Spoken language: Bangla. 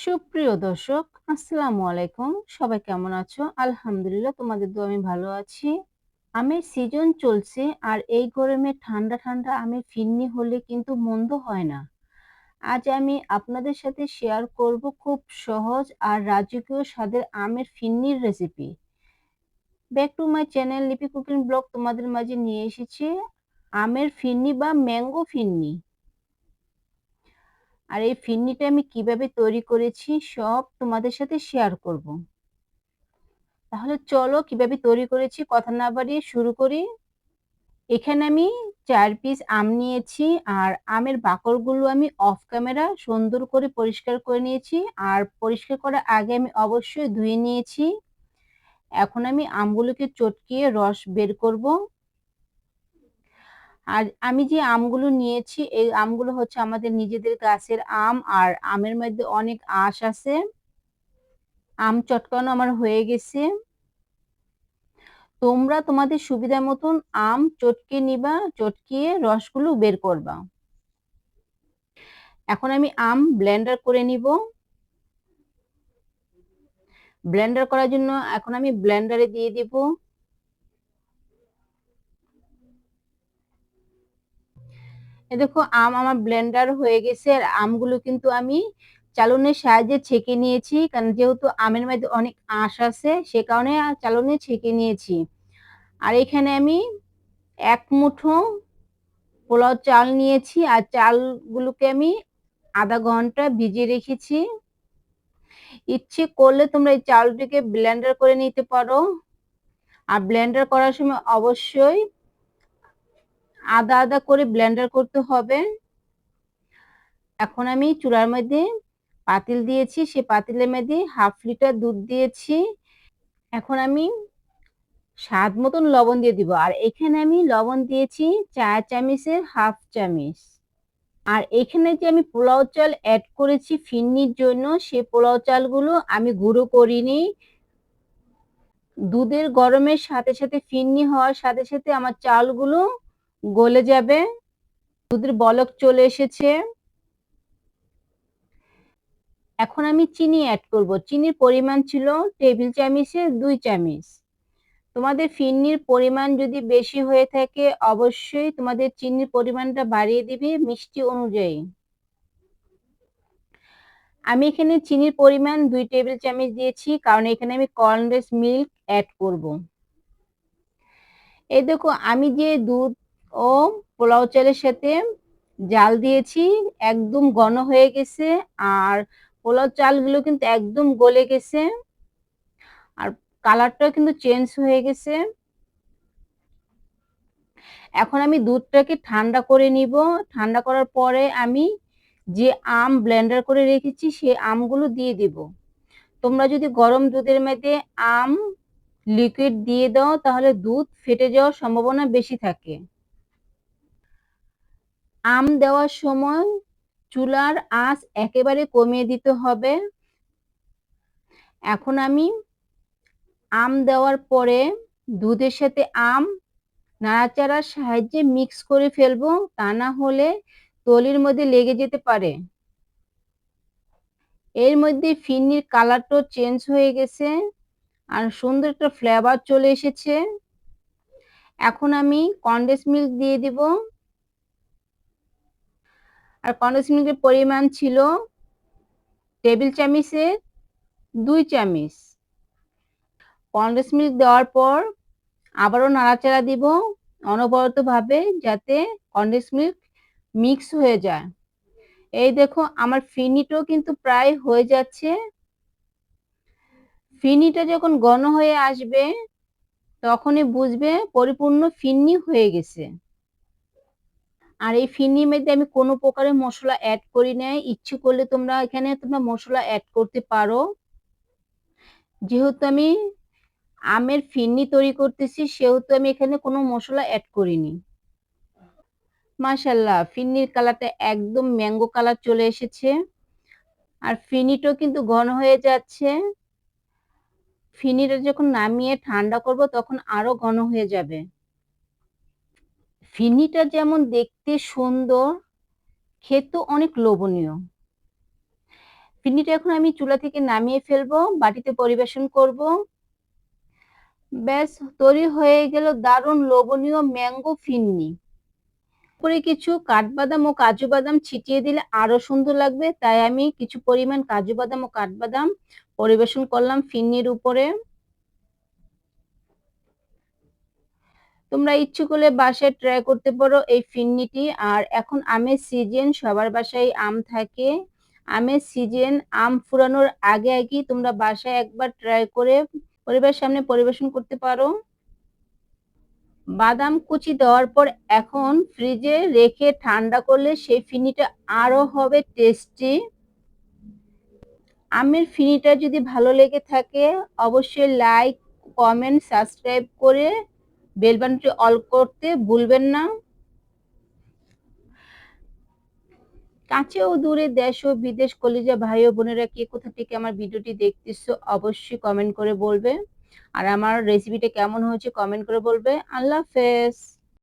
সুপ্রিয় দর্শক, আসসালামু আলাইকুম। সবাই কেমন আছো? আলহামদুলিল্লাহ তোমাদের দোয়ায় আমি ভালো আছি। আমের সিজন চলছে আর এই গরমে ঠান্ডা, ঠান্ডা আমের ফিরনি হলে কিন্তু মন্দ হয় না। আজ আমি আপনাদের সাথে শেয়ার করব খুব সহজ আর রাজকীয় স্বাদের আমের ফিরনির recipe. Back to my channel Lipi cooking blog তোমাদের মাঝে নিয়ে এসেছি আমের ফিরনি বা ম্যাঙ্গো ফিরনি। আর এই ফিরনিটা আমি কিভাবে তৈরি করেছি সব তোমাদের সাথে শেয়ার করব। তাহলে চলো কিভাবে তৈরি করেছি কথা না বাড়িয়ে শুরু করি। এখানে আমি ৪ পিস আম নিয়েছি আর আমের বাকলগুলো আমি অফ ক্যামেরা সুন্দর করে পরিষ্কার করে নিয়েছি। আর পরিষ্কার করার আগে আমি অবশ্যই ধুয়ে নিয়েছি। এখন আমি আমগুলোকে চটকিয়ে রস বের করব। আর আমি যে আমগুলো নিয়েছি এই আমগুলো হচ্ছে আমাদের নিজেদের গাছের আম আর আমের মধ্যে অনেক আঁশ আছে। আম চটকানো আমার হয়ে গেছে। তোমরা তোমাদের সুবিধা মতন আম চটকে নিবা, চটকিয়ে রসগুলো বের করবা। এখন আমি আম ব্লেন্ডার করে নিব। ব্লেন্ডার করার জন্য এখন আমি ব্লেন্ডারে দিয়ে দিব দেখো আম আমার ব্লেন্ডার হয়ে গেছে। আর আমগুলো কিন্তু আমি চালনের সাহায্যে ছেঁকে নিয়েছি, কারণ যেহেতু আমের মধ্যে অনেক আঁশ আছে সে কারণে চালনে ছেঁকে নিয়েছি। আর এখানে আমি ১ মুঠো পোলাও চাল নিয়েছি আর চালগুলোকে আমি আধা ঘন্টা ভিজিয়ে রেখেছি। ইচ্ছে করলে তোমরা এই চালটিকে ব্লেন্ডার করে নিতে পারো। আর ব্লেন্ডার করার সময় অবশ্যই আদা আদা করে ব্লেন্ডার করতে হবে। এখন আমি চুলার মধ্যে পাতিল দিয়েছি, সে পাতিলের মধ্যে 1/2 লিটার দুধ দিয়েছি। এখন আমি স্বাদ মতন লবণ দিয়ে দিব। আর এখানে আমি লবণ দিয়েছি ৪ চামচের 1/2 চামচ। আর এখানে যে আমি পোলাও চাল অ্যাড করেছি ফিরনির জন্য, সে পোলাও চালগুলো আমি গুঁড়ো করিনি। দুধের গরমের সাথে সাথে ফিরনি হওয়ার সাথে সাথে আমার চালগুলো গলে যাবে। দুধের বলক চলে এসেছে। এখন আমি চিনি অ্যাড করব। চিনির পরিমাণ ছিল টেবিল চামচের 2 চামচ। তোমাদের ফিরনির পরিমাণ যদি বেশি হয়ে থাকে অবশ্যই তোমাদের চিনির পরিমাণটা বাড়িয়ে দিবে মিষ্টি অনুযায়ী। আমি এখানে চিনির পরিমাণ 2 টেবিল চামচ দিয়েছি, কারণ এখানে আমি কনডেন্স মিল্ক অ্যাড করব। এই দেখো আমি যে দুধ ও পোলাও চালের সাথে জাল দিয়েছি একদম ঘন হয়ে গেছে। আর পোলাও চালগুলো কিন্তু একদম গলে গেছে। আর কালারটাও কিন্তু চেঞ্জ হয়ে গেছে। এখন আমি দুধটাকে ঠান্ডা করে নিব। ঠান্ডা করার পরে আমি যে আম ব্লেন্ডার করে রেখেছি সেই আমগুলো দিয়ে দিব। তোমরা যদি গরম দুধের মধ্যে আম লিকুইড দিয়ে দাও তাহলে দুধ ফেটে যাওয়ার সম্ভাবনা বেশি থাকে। আম দেওয়ার সময় চুলার আঁচ একেবারে কমিয়ে দিতে হবে। এখন আমি আম দেওয়ার পরে দুধের সাথে আম নাড়াচাড়ার সাহায্যে মিক্স করে ফেলবো, তা না হলে তলির মধ্যে লেগে যেতে পারে। এর মধ্যে ফিরনির কালারটাও চেঞ্জ হয়ে গেছে আর সুন্দর একটা ফ্লেভার চলে এসেছে। এখন আমি কনডেন্স মিল্ক দিয়ে দিব। আর কনডেন্স মিল্কের পরিমাণ ছিল টেবিল চামচের 2 চামচ। কনডেন্স মিল্ক দেওয়ার পর আবারও নাড়াচাড়া দিব অনবরত ভাবে, যাতে কনডেন্স মিল্ক মিক্স হয়ে যায়। এই দেখো আমার ফিরনিটাও কিন্তু প্রায় হয়ে যাচ্ছে। ফিরনিটা যখন ঘন হয়ে আসবে তখনই বুঝবে পরিপূর্ণ ফিরনি হয়ে গেছে। আর এই ফিরনির মধ্যে আমি কোনো প্রকারের মশলা অ্যাড করি নাই। ইচ্ছে করলে তোমরা এখানে মশলা অ্যাড করতে পারো। যেহেতু আমি আমের ফিরনি তৈরি করতেছি সেহেতু আমি এখানে কোনো মশলা অ্যাড করিনি। মাশাআল্লাহ, ফিরনির কালারটা একদম ম্যাঙ্গো কালার চলে এসেছে। আর ফিরনিটাও কিন্তু ঘন হয়ে যাচ্ছে। ফিরনিটা যখন নামিয়ে ঠান্ডা করব তখন আরো ঘন হয়ে যাবে। ফিরনিটা যেমন দেখতে সুন্দর, খেতেও অনেক লোভনীয়। ফিরনিটা এখন আমি চুলা থেকে নামিয়ে ফেলবো, বাটিতে পরিবেশন করব। ব্যাস তৈরি হয়ে গেল দারুণ লোভনীয় ম্যাঙ্গো ফিরনি। উপরে কিছু কাঠবাদাম ও কাজু বাদাম ছিটিয়ে দিলে আরো সুন্দর লাগবে, তাই আমি কিছু পরিমাণ কাজু বাদাম ও কাঠবাদাম পরিবেশন করলাম ফিরনির উপরে। তোমরা ইচ্ছে করলে বাসায় ট্রাই করতে পারো এই ফিরনিটি। আর এখন আমের সিজন, সবার বাসায় আম থাকে। আমের সিজন, আম ফুরানোর আগে আগেই তোমরা বাসায় একবার ট্রাই করে পরিবারের সামনে পরিবেশন করতে পারো। বাদাম কুচি দেওয়ার পর এখন ফ্রিজে রেখে ঠান্ডা করলে সেই ফিরনিটা আরো হবে টেস্টি। আমের ফিরনিটা যদি ভালো লেগে থাকে অবশ্যই লাইক, কমেন্ট, সাবস্ক্রাইব করে বেল বাটনটি অল করতে ভুলবেন না। কাছে ও দূরে, দেশ ও বিদেশ, কলিজা ভাই ও বোনেরা কে কোথা থেকে আমার ভিডিওটি দেখতেছো অবশ্যই কমেন্ট করে বলবে। আর আমার রেসিপিটা কেমন হয়েছে কমেন্ট করে বলবে। আল্লাহ হাফেজ।